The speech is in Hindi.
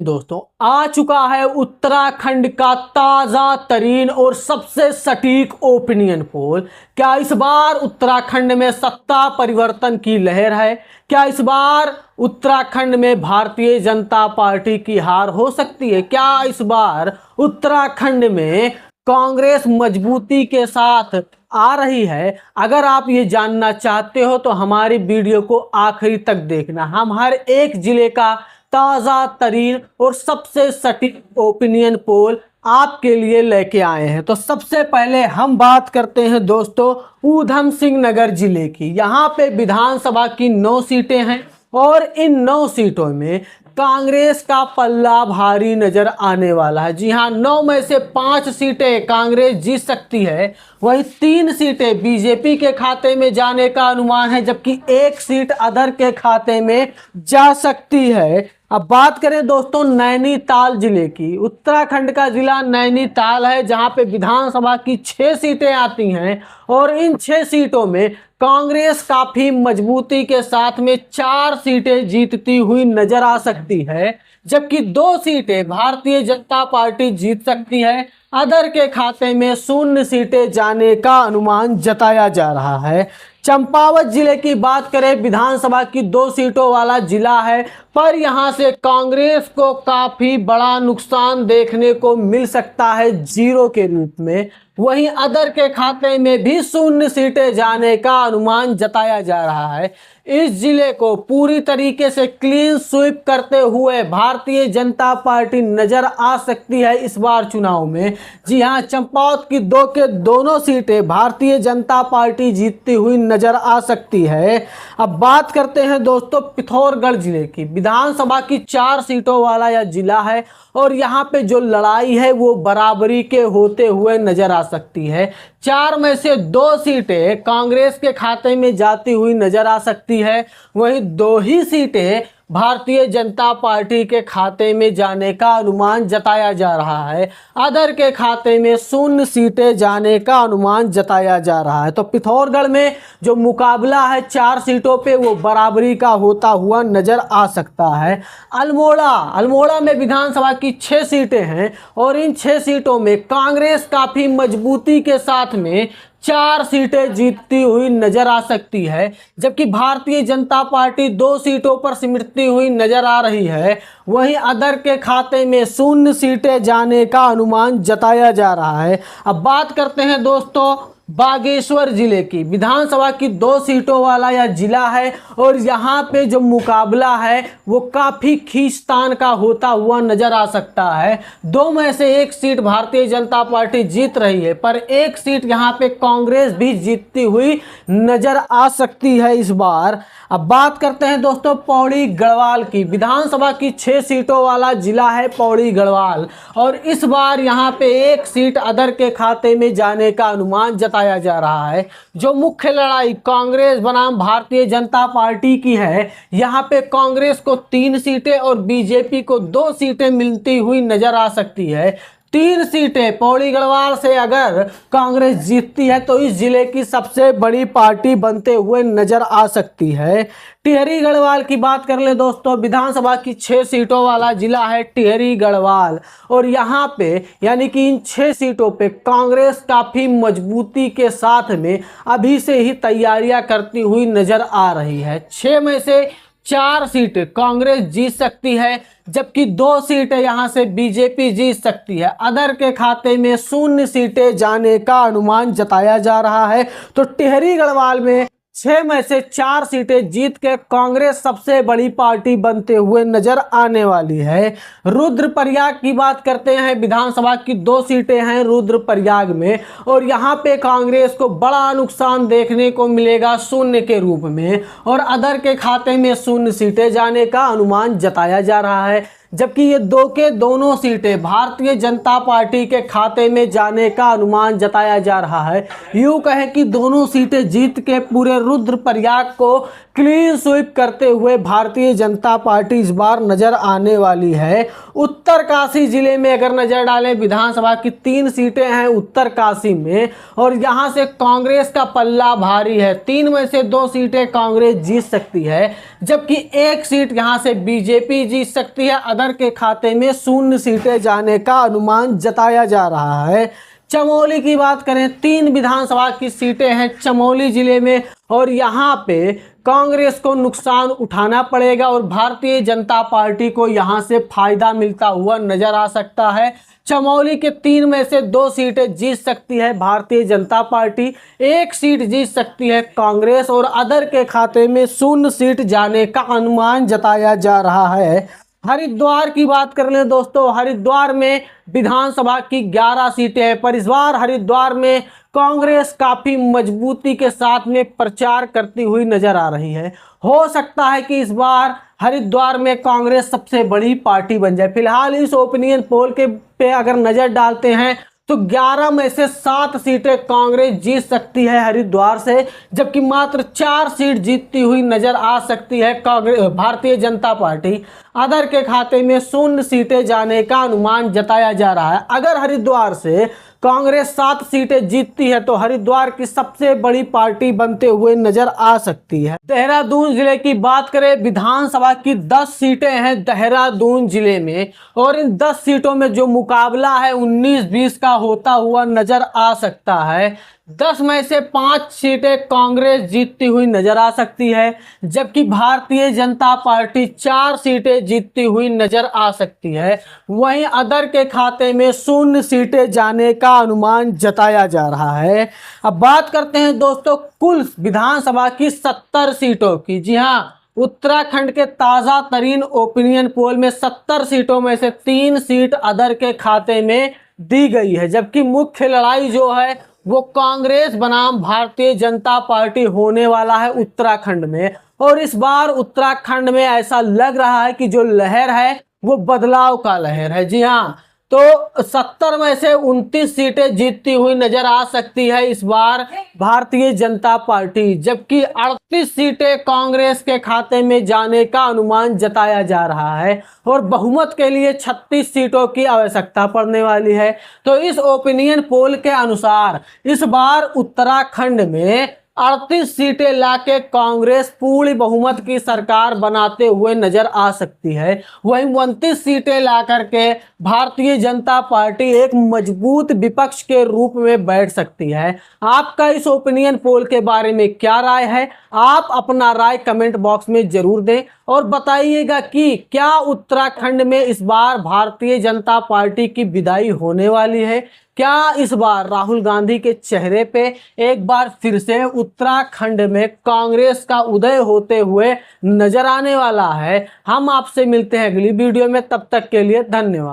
दोस्तों आ चुका है उत्तराखंड का ताजा तरीन और सबसे सटीक ओपिनियन पोल। क्या इस बार उत्तराखंड में सत्ता परिवर्तन की लहर है? क्या इस बार उत्तराखंड में भारतीय जनता पार्टी की हार हो सकती है? क्या इस बार उत्तराखंड में कांग्रेस मजबूती के साथ आ रही है? अगर आप ये जानना चाहते हो तो हमारी वीडियो को आखिरी तक देखना। हम हर एक जिले का ताजा तरीन और सबसे सटीक ओपिनियन पोल आपके लिए लेके आए हैं। तो सबसे पहले हम बात करते हैं दोस्तों ऊधम सिंह नगर जिले की। यहाँ पे विधानसभा की 9 सीटें हैं और इन 9 सीटों में कांग्रेस का पल्ला भारी नजर आने वाला है। जी हाँ, 9 में से 5 सीटें कांग्रेस जीत सकती है, वही 3 सीटें बीजेपी के खाते में जाने का अनुमान है, जबकि 1 सीट अदर के खाते में जा सकती है। अब बात करें दोस्तों नैनीताल जिले की। उत्तराखंड का जिला नैनीताल है, जहां पे विधानसभा की 6 सीटें आती हैं और इन 6 सीटों में कांग्रेस काफी मजबूती के साथ में 4 सीटें जीतती हुई नजर आ सकती है, जबकि 2 सीटें भारतीय जनता पार्टी जीत सकती है। अदर के खाते में 0 सीटें जाने का अनुमान जताया जा रहा है। चंपावत जिले की बात करें, विधानसभा की 2 सीटों वाला जिला है, पर यहां से कांग्रेस को काफी बड़ा नुकसान देखने को मिल सकता है 0 के रूप में। वहीं अदर के खाते में भी 0 सीटें जाने का अनुमान जताया जा रहा है। इस जिले को पूरी तरीके से क्लीन स्वीप करते हुए भारतीय जनता पार्टी नजर आ सकती है इस बार चुनाव में। जी हां, चंपावत की 2 के दोनों सीटें भारतीय जनता पार्टी जीतती हुई नजर आ सकती है। अब बात करते हैं दोस्तों पिथौरागढ़ जिले की। विधानसभा की 4 सीटों वाला यह जिला है और यहाँ पे जो लड़ाई है वो बराबरी के होते हुए नजर आ सकती है। 4 में से 2 सीटें कांग्रेस के खाते में जाती हुई नजर आ सकती है, वहीं 2 ही सीटें भारतीय जनता पार्टी के खाते में जाने का अनुमान जताया जा रहा है। अदर के खाते में 0 सीटें जाने का अनुमान जताया जा रहा है। तो पिथौरागढ़ में जो मुकाबला है 4 सीटों पे वो बराबरी का होता हुआ नजर आ सकता है। अल्मोड़ा में विधानसभा की 6 सीटें हैं और इन 6 सीटों में कांग्रेस काफी मजबूती के साथ में 4 सीटें जीतती हुई नजर आ सकती है, जबकि भारतीय जनता पार्टी 2 सीटों पर सिमटती हुई नजर आ रही है। वहीं अदर के खाते में 0 सीटें जाने का अनुमान जताया जा रहा है। अब बात करते हैं दोस्तों बागेश्वर जिले की। विधानसभा की 2 सीटों वाला यह जिला है और यहाँ पे जो मुकाबला है वो काफ़ी खींचतान का होता हुआ नजर आ सकता है। 2 में से 1 सीट भारतीय जनता पार्टी जीत रही है, पर 1 सीट यहाँ पे कांग्रेस भी जीतती हुई नजर आ सकती है इस बार। अब बात करते हैं दोस्तों पौड़ी गढ़वाल की। विधानसभा की 6 सीटों वाला जिला है पौड़ी गढ़वाल और इस बार यहाँ पे 1 सीट अदर के खाते में जाने का अनुमान जताया जा रहा है। जो मुख्य लड़ाई कांग्रेस बनाम भारतीय जनता पार्टी की है, यहाँ पे कांग्रेस को 3 सीटें और बीजेपी को 2 सीटें मिलती हुई नजर आ सकती है। 3 सीटें पौड़ी गढ़वाल से अगर कांग्रेस जीतती है तो इस जिले की सबसे बड़ी पार्टी बनते हुए नजर आ सकती है। टिहरी गढ़वाल की बात कर ले दोस्तों। विधानसभा की 6 सीटों वाला जिला है टिहरी गढ़वाल और यहाँ पे यानी कि इन 6 सीटों पे कांग्रेस काफ़ी मजबूती के साथ में अभी से ही तैयारियां करती हुई नजर आ रही है। 6 में से 4 सीटें कांग्रेस जीत सकती है, जबकि 2 सीटें यहां से बीजेपी जीत सकती है। अदर के खाते में 0 सीटें जाने का अनुमान जताया जा रहा है। तो टिहरी गढ़वाल में 6 में से 4 सीटें जीत के कांग्रेस सबसे बड़ी पार्टी बनते हुए नजर आने वाली है। रुद्रप्रयाग की बात करते हैं। विधानसभा की 2 सीटें हैं रुद्रप्रयाग में और यहाँ पे कांग्रेस को बड़ा नुकसान देखने को मिलेगा 0 के रूप में और अदर के खाते में 0 सीटें जाने का अनुमान जताया जा रहा है, जबकि ये 2 के दोनों सीटें भारतीय जनता पार्टी के खाते में जाने का अनुमान जताया जा रहा है। यूं कहें कि दोनों सीटें जीत के पूरे रुद्रप्रयाग को क्लीन स्वीप करते हुए भारतीय जनता पार्टी इस बार नजर आने वाली है। उत्तरकाशी जिले में अगर नजर डालें, विधानसभा की 3 सीटें हैं उत्तरकाशी में और यहां से कांग्रेस का पल्ला भारी है। 3 में से 2 सीटें कांग्रेस जीत सकती है, जबकि एक सीट यहां से बीजेपी जीत सकती है। अदर के खाते में 0 सीटें जाने का अनुमान जताया जा रहा है। चमोली की बात करें, 3 विधानसभा की सीटें हैं चमोली जिले में और यहाँ पे कांग्रेस को नुकसान उठाना पड़ेगा और भारतीय जनता पार्टी को यहाँ से फायदा मिलता हुआ नजर आ सकता है। चमोली के 3 में से 2 सीटें जीत सकती है भारतीय जनता पार्टी, 1 सीट जीत सकती है कांग्रेस और अदर के खाते में 0 सीट जाने का अनुमान जताया जा रहा है। हरिद्वार की बात कर लें दोस्तों, हरिद्वार में विधानसभा की 11 सीटें हैं, पर इस बार हरिद्वार में कांग्रेस काफी मजबूती के साथ में प्रचार करती हुई नजर आ रही है। हो सकता है कि इस बार हरिद्वार में कांग्रेस सबसे बड़ी पार्टी बन जाए। फिलहाल इस ओपिनियन पोल के पे अगर नजर डालते हैं तो 11 में से 7 सीटें कांग्रेस जीत सकती है हरिद्वार से, जबकि मात्र 4 सीट जीतती हुई नजर आ सकती है भारतीय जनता पार्टी। अदर के खाते में 0 सीटें जाने का अनुमान जताया जा रहा है। अगर हरिद्वार से कांग्रेस 7 सीटें जीतती है तो हरिद्वार की सबसे बड़ी पार्टी बनते हुए नजर आ सकती है। देहरादून जिले की बात करें, विधानसभा की 10 सीटें हैं देहरादून जिले में और इन 10 सीटों में जो मुकाबला है 19-20 का होता हुआ नजर आ सकता है। 10 में से 5 सीटें कांग्रेस जीतती हुई नजर आ सकती है, जबकि भारतीय जनता पार्टी 4 सीटें जीतती हुई नजर आ सकती है। वहीं अदर के खाते में 0 सीटें जाने का अनुमान जताया जा रहा है। अब बात करते हैं दोस्तों कुल विधानसभा की 70 सीटों की। जी हाँ, उत्तराखंड के ताजा तरीन ओपिनियन पोल में 70 सीटों में से 3 सीट अदर के खाते में दी गई है, जबकि मुख्य लड़ाई जो है वो कांग्रेस बनाम भारतीय जनता पार्टी होने वाला है उत्तराखंड में। और इस बार उत्तराखंड में ऐसा लग रहा है कि जो लहर है वो बदलाव का लहर है। जी हाँ, तो 70 में से 29 सीटें जीतती हुई नजर आ सकती है इस बार भारतीय जनता पार्टी, जबकि 38 सीटें कांग्रेस के खाते में जाने का अनुमान जताया जा रहा है और बहुमत के लिए 36 सीटों की आवश्यकता पड़ने वाली है। तो इस ओपिनियन पोल के अनुसार इस बार उत्तराखंड में 38 सीटें लाके कांग्रेस पूर्ण बहुमत की सरकार बनाते हुए नजर आ सकती है। वहीं 29 सीटें ला करके भारतीय जनता पार्टी एक मजबूत विपक्ष के रूप में बैठ सकती है। आपका इस ओपिनियन पोल के बारे में क्या राय है? आप अपना राय कमेंट बॉक्स में जरूर दें और बताइएगा कि क्या उत्तराखंड में इस बार भारतीय जनता पार्टी की विदाई होने वाली है? क्या इस बार राहुल गांधी के चेहरे पे एक बार फिर से उत्तराखंड में कांग्रेस का उदय होते हुए नजर आने वाला है? हम आपसे मिलते हैं अगली वीडियो में, तब तक के लिए धन्यवाद।